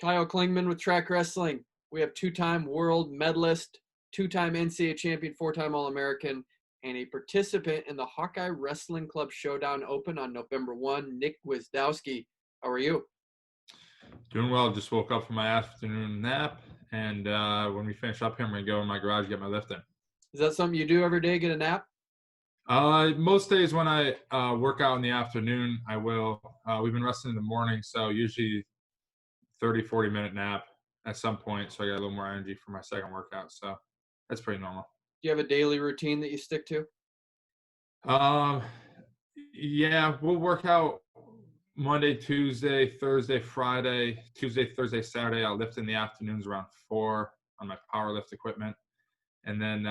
Kyle Klingman with Track Wrestling. We have two-time world medalist, two-time NCAA champion, four-time All-American, and a participant in the Hawkeye Wrestling Club Showdown Open on November 1, Nick Gwiazdowski. How are you? Doing well. Just woke up from my afternoon nap, and when we finish up here, I'm going to go in my garage and get my lift in. Is that something you do every day, get a nap? Most days when I work out in the afternoon, I will. We've been wrestling in the morning, so usually 30, 40-minute nap at some point, so I got a little more energy for my second workout. So that's pretty normal. Do you have a daily routine that you stick to? Yeah, we'll work out Monday, Tuesday, Thursday, Friday, Tuesday, Thursday, Saturday. I'll lift in the afternoons around 4 on my power lift equipment. And then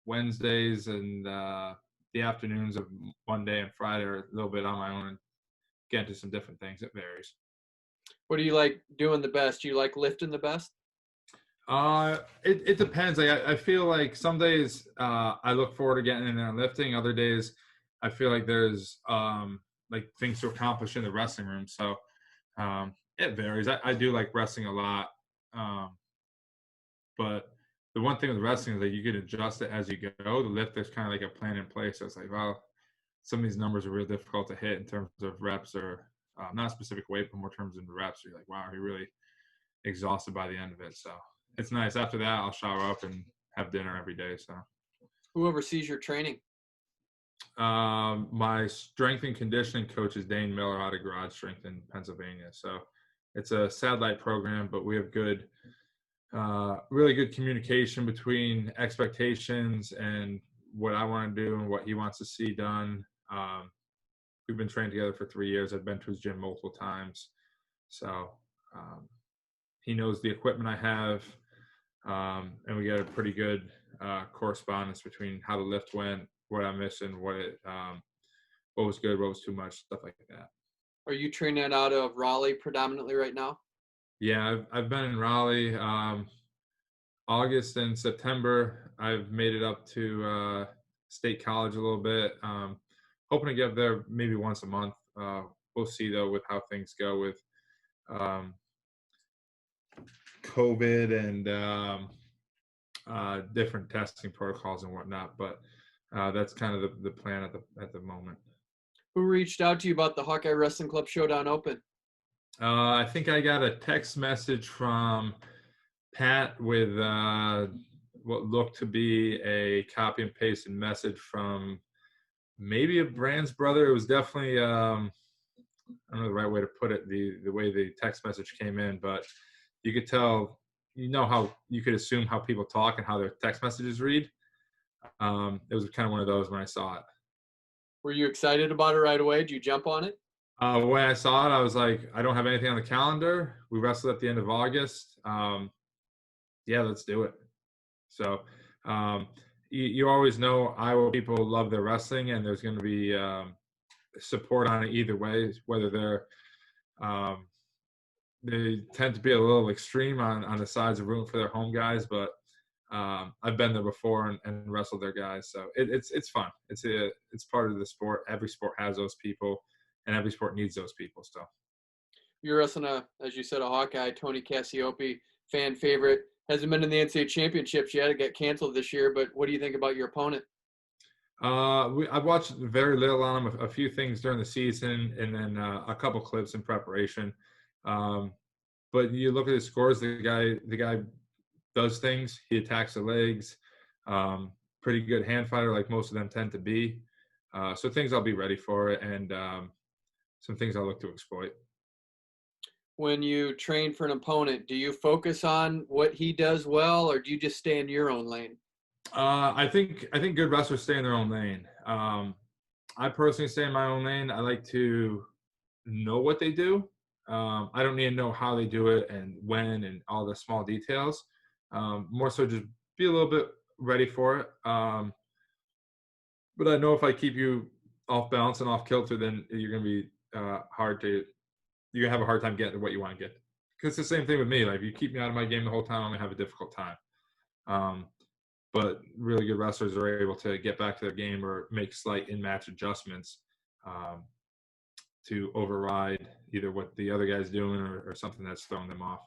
Wednesdays and the afternoons of Monday and Friday are a little bit on my own and get into some different things. It varies. What do you like doing the best? Do you like lifting the best? It depends. I feel like some days I look forward to getting in there and lifting. Other days I feel like there's like things to accomplish in the wrestling room. So it varies. I do like wrestling a lot. But the one thing with wrestling is that you can adjust it as you go. The lift, there's kind of like a plan in place. So it's like, well, some of these numbers are real difficult to hit in terms of reps or not specific weight, but more terms of reps. You're like, wow, you're really exhausted by the end of it. So it's nice. After that, I'll shower up and have dinner every day. So who oversees your training? My strength and conditioning coach is Dane Miller out of Garage Strength in Pennsylvania. So it's a satellite program, but we have good, really good communication between expectations and what I want to do and what he wants to see done. We've been trained together for 3 years. I've been to his gym multiple times. So he knows the equipment I have, and we got a pretty good correspondence between how the lift went, what I'm missing, what was good, what was too much, stuff like that. Are you training out of Raleigh predominantly right now? Yeah, I've been in Raleigh. August and September, I've made it up to State College a little bit. Hoping to get up there maybe once a month. We'll see, though, with how things go with COVID and different testing protocols and whatnot. But that's kind of the plan at the moment. Who reached out to you about the Hawkeye Wrestling Club Showdown Open? I think I got a text message from Pat with what looked to be a copy and pasted message from maybe a Brand's brother. It was definitely, I don't know the right way to put it, the way the text message came in, but you could tell, how you could assume how people talk and how their text messages read. It was kind of one of those when I saw it. Were you excited about it right away? Did you jump on it? When I saw it, I was like, I don't have anything on the calendar. We wrestled at the end of August. Yeah, let's do it. So you always know Iowa people love their wrestling, and there's going to be support on it either way, whether they tend to be a little extreme on the sides of rooting for their home guys, but I've been there before and wrestled their guys, so it's fun. It's part of the sport. Every sport has those people, and every sport needs those people. So you're wrestling as you said, a Hawkeye, Tony Cassioppi, fan favorite. Hasn't been in the NCAA championships yet. It got canceled this year, but what do you think about your opponent? I've watched very little on him, a few things during the season, and then a couple clips in preparation. But you look at his scores, the guy does things. He attacks the legs. Pretty good hand fighter, like most of them tend to be. So things I'll be ready for, and some things I'll look to exploit. When you train for an opponent, do you focus on what he does well, or do you just stay in your own lane? I think good wrestlers stay in their own lane. I personally stay in my own lane. I like to know what they do. I don't need to know how they do it and when and all the small details. More so just be a little bit ready for it. But I know if I keep you off balance and off kilter, then you're going to be you're going to have a hard time getting to what you want to get. Because it's the same thing with me. Like, if you keep me out of my game the whole time, I'm going to have a difficult time. But really good wrestlers are able to get back to their game or make slight in-match adjustments to override either what the other guy's doing or something that's throwing them off.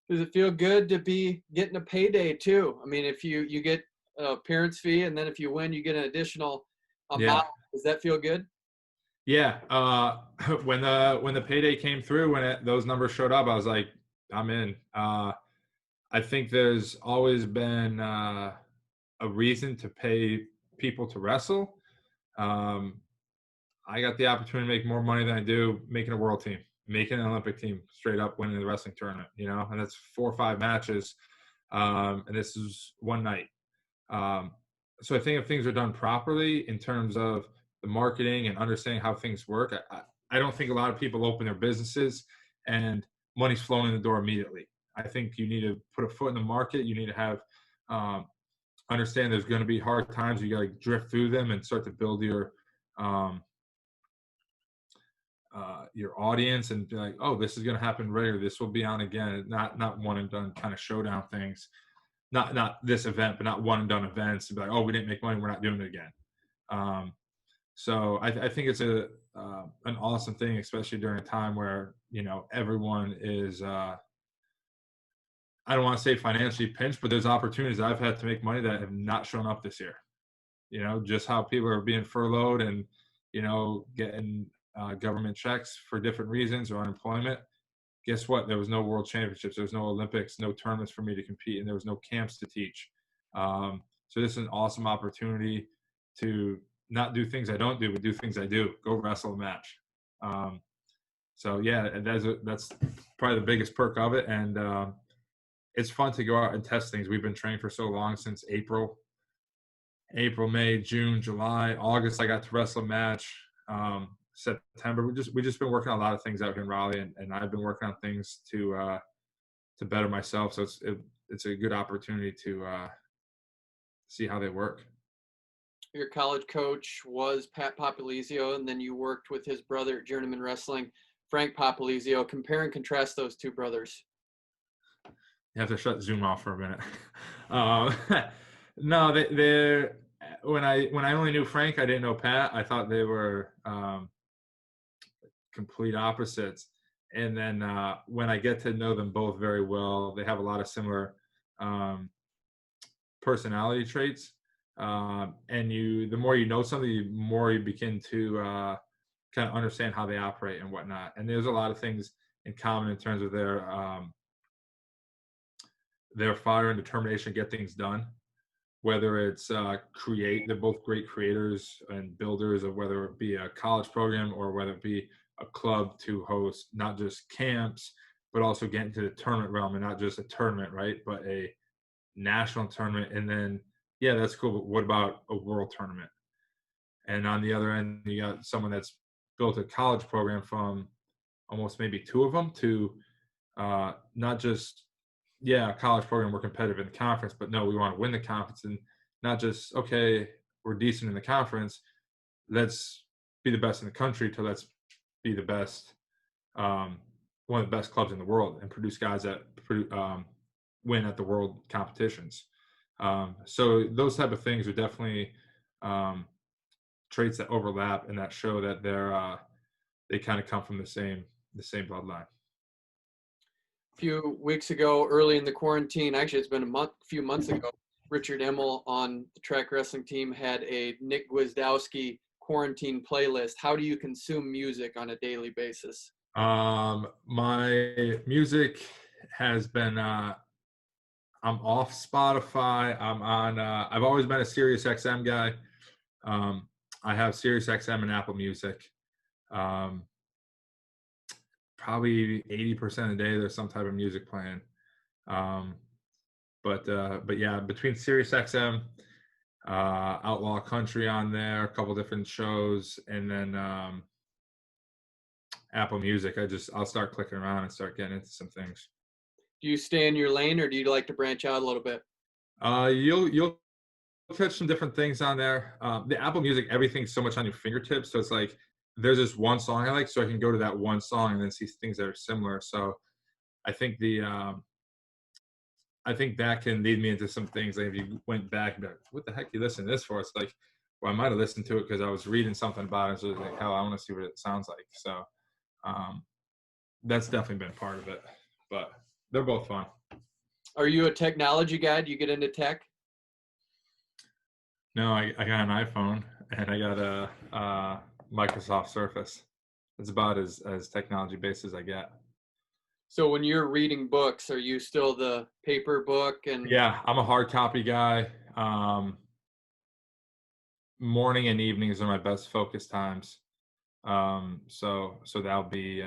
Does it feel good to be getting a payday too? I mean, if you get an appearance fee, and then if you win, you get an additional amount. Yeah. Does that feel good? Yeah. When the payday came through, when those numbers showed up, I was like, I'm in. I think there's always been a reason to pay people to wrestle. I got the opportunity to make more money than I do making a world team, making an Olympic team, straight up winning the wrestling tournament, and that's 4 or 5 matches. And this is one night. So I think if things are done properly in terms of the marketing and understanding how things work, I don't think a lot of people open their businesses and money's flowing in the door immediately. I think you need to put a foot in the market. You need to have understand there's going to be hard times. You got to drift through them and start to build your audience and be like, oh, this is going to happen regularly. This will be on again. Not one and done kind of showdown things. Not this event, but not one and done events. To be like, oh, we didn't make money, we're not doing it again. So I think it's an awesome thing, especially during a time where everyone is. I don't want to say financially pinched, but there's opportunities I've had to make money that have not shown up this year. Just how people are being furloughed and getting government checks for different reasons or unemployment. Guess what? There was no world championships. There was no Olympics, no tournaments for me to compete, and there was no camps to teach. So this is an awesome opportunity to not do things I don't do, but do things I do. Go wrestle a match. So yeah, that's probably the biggest perk of it, and it's fun to go out and test things. We've been training for so long, since April, May, June, July, August. I got to wrestle a match. September. We just been working on a lot of things out here in Raleigh, and I've been working on things to better myself. So it's a good opportunity to see how they work. Your college coach was Pat Popolizio, and then you worked with his brother at Journeyman Wrestling, Frank Popolizio. Compare and contrast those two brothers. You have to shut Zoom off for a minute. No, they're when I only knew Frank, I didn't know Pat. I thought they were complete opposites. And then when I get to know them both very well, they have a lot of similar personality traits. And the more you know somebody, the more you begin to kind of understand how they operate and whatnot. And there's a lot of things in common in terms of their fire and determination to get things done. Whether it's they're both great creators and builders of whether it be a college program or whether it be a club to host not just camps, but also get into the tournament realm, and not just a tournament, right? But a national tournament. And then, yeah, that's cool. But what about a world tournament? And on the other end, you got someone that's built a college program from almost maybe 2 of them to not just, a college program, we're competitive in the conference, but no, we want to win the conference, and not just, okay, we're decent in the conference, let's be the best in the country, to let's be the best, one of the best clubs in the world, and produce guys that win at the world competitions. So those type of things are definitely traits that overlap and that show that they kind of come from the same bloodline. A few weeks ago, early in the quarantine, actually it's been a few months ago, Richard Emmel on the track wrestling team had a Nick Gwiazdowski quarantine playlist. How do you consume music on a daily basis? My music has been I'm off Spotify. I'm on I've always been a Sirius XM guy. I have Sirius XM and Apple Music. Probably 80% of the day there's some type of music playing. But yeah, between Sirius XM, Outlaw Country on there, a couple different shows, and then Apple Music, I'll start clicking around and start getting into some things. Do you stay in your lane, or do you like to branch out a little bit? You'll catch some different things on there. The Apple Music, everything's so much on your fingertips, so it's like there's this one song I like, so I can go to that one song and then see things that are similar. So I think I think that can lead me into some things. Like if you went back and be like, what the heck you listen to this for? It's like Well, I might have listened to it because I was reading something about it. So I was like, hell, I want to see what it sounds like. So that's definitely been part of it. But they're both fun. Are you a technology guy? Do you get into tech? No, I got an iPhone and I got a Microsoft Surface. It's about as technology based as I get. So when you're reading books, are you still the paper book? And Yeah, I'm a hard copy guy. Morning and evenings are my best focus times. So that'll be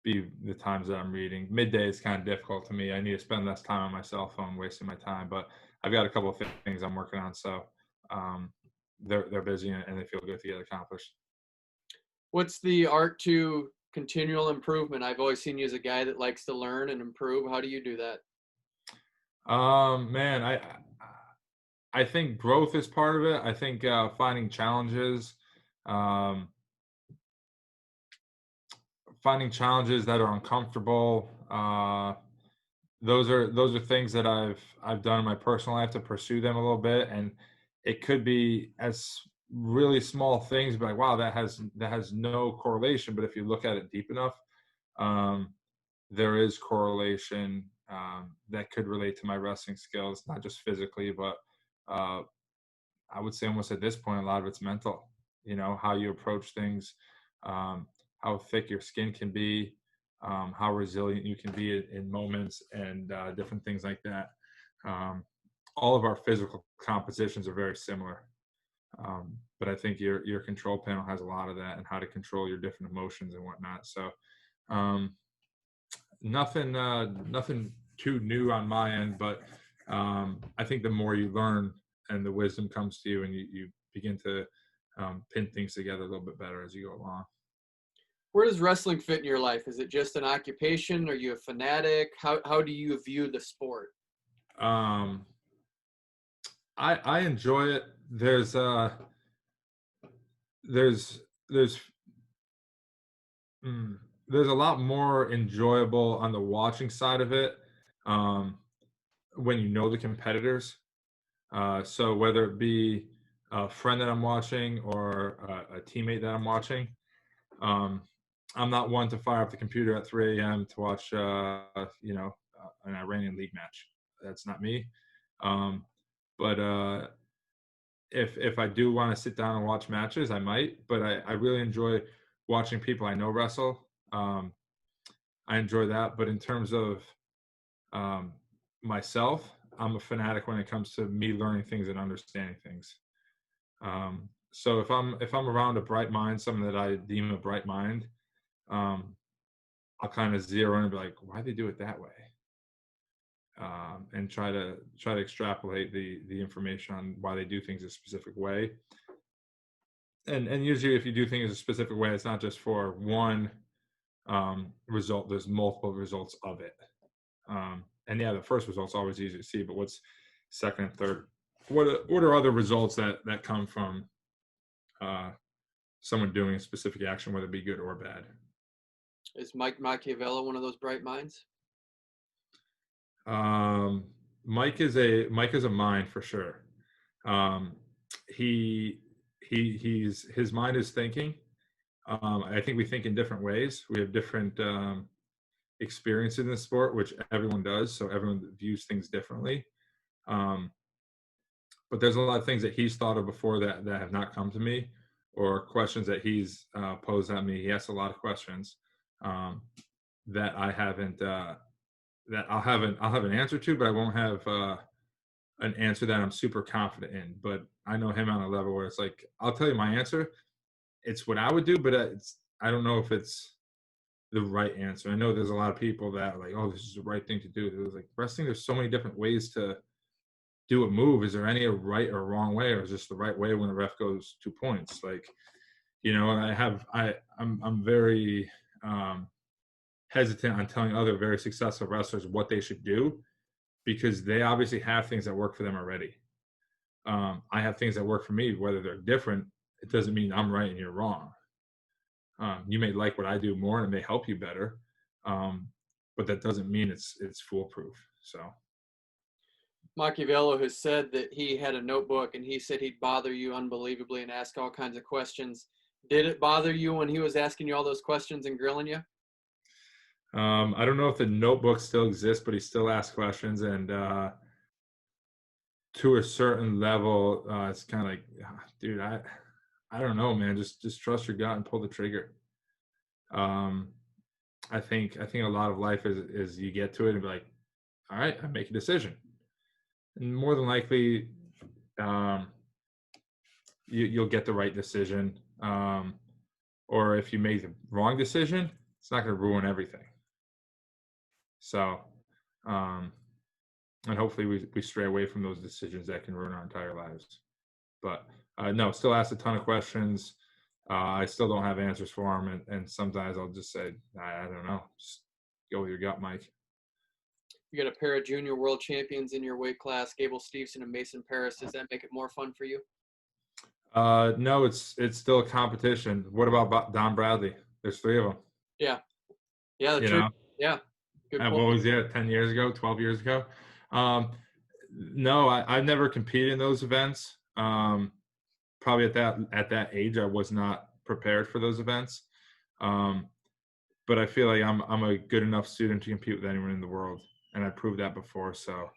the times that I'm reading. Midday is kind of difficult to me. I need to spend less time on my cell phone, wasting my time. But I've got a couple of things I'm working on, so they're busy and they feel good to get accomplished. what's the art to continual improvement? I've always seen you as a guy that likes to learn and improve. How do you do that? Man, I think growth is part of it. I think finding challenges. Finding challenges that are uncomfortable. Those are things that I've done in my personal life to pursue them a little bit, and it could be as really small things, but like, wow, that has no correlation. But if you look at it deep enough, there is correlation that could relate to my wrestling skills, not just physically, but I would say almost at this point, a lot of it's mental. You know, how you approach things, how thick your skin can be, how resilient you can be in moments, and different things like that. All of our physical compositions are very similar, but I think your control panel has a lot of that, and how to control your different emotions and whatnot. So nothing too new on my end, but I think the more you learn and the wisdom comes to you, and you begin to pin things together a little bit better as you go along. Where does wrestling fit in your life? Is it just an occupation? Are you a fanatic? How do you view the sport? I enjoy it. There's there's there's a lot more enjoyable on the watching side of it when you know the competitors. So whether it be a friend that I'm watching or a teammate that I'm watching, I'm not one to fire up the computer at 3 a.m. to watch, an Iranian league match. That's not me. But if I do want to sit down and watch matches, I might. But I really enjoy watching people I know wrestle. I enjoy that. But in terms of myself, I'm a fanatic when it comes to me learning things and understanding things. So if I'm around a bright mind, someone that I deem a bright mind, I'll kind of zero in and be like, why they do it that way? And try to extrapolate the information on why they do things a specific way. And usually if you do things a specific way, it's not just for one result, there's multiple results of it. And yeah, the first result's always easy to see, but what's second and third? What are other results that come from someone doing a specific action, whether it be good or bad? Is Mike Mazzavella one of those bright minds? Mike is a mind for sure. His mind is thinking. I think we think in different ways. We have different experiences in the sport, which everyone does. So everyone views things differently. But there's a lot of things that he's thought of before that have not come to me, or questions that he's posed at me. He asks a lot of questions that I haven't. That I'll have an answer to, but I won't have an answer that I'm super confident in. But I know him on a level where it's like, I'll tell you my answer. It's what I would do, but I don't know if it's the right answer. I know there's a lot of people that are like, oh, this is the right thing to do. It was like wrestling. There's so many different ways to do a move. Is there any right or wrong way, or is this the right way when the ref goes 2 points? Like, I'm very hesitant on telling other very successful wrestlers what they should do, because they obviously have things that work for them already. I have things that work for me, whether they're different. It doesn't mean I'm right and you're wrong. You may like what I do more and it may help you better, but that doesn't mean it's foolproof. So Machiavello has said that he had a notebook and he said he'd bother you unbelievably and ask all kinds of questions. Did it bother you when he was asking you all those questions and grilling you? I don't know if the notebook still exists, but he still asks questions, and to a certain level, it's kind of like, dude, I don't know, man. Just trust your gut and pull the trigger. I think a lot of life is you get to it and be like, all right, I make a decision, and more than likely, you'll get the right decision. Or if you make the wrong decision, it's not going to ruin everything. So, and hopefully we stray away from those decisions that can ruin our entire lives. But no, still ask a ton of questions. I still don't have answers for them, and sometimes I'll just say, I don't know. Just go with your gut, Mike. You got a pair of junior world champions in your weight class, Gable Steveson and Mason Paris. Does that make it more fun for you? No, it's still a competition. What about Don Bradley? There's 3 of them. Yeah. You know? Yeah. Good What point. was there 10 years ago, 12 years ago? No, I've never competed in those events. Probably at that age, I was not prepared for those events. But I feel like I'm a good enough student to compete with anyone in the world, and I proved that before. So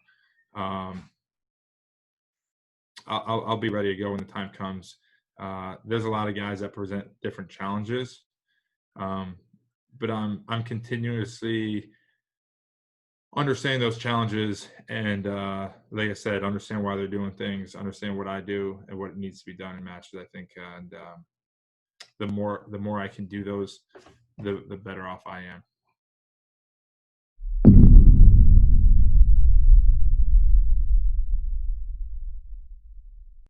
I'll be ready to go when the time comes. There's a lot of guys that present different challenges, but I'm continuously understanding those challenges, and like I said, understand why they're doing things, understand what I do and what needs to be done in matches. I think, and the more I can do those, the better off I am.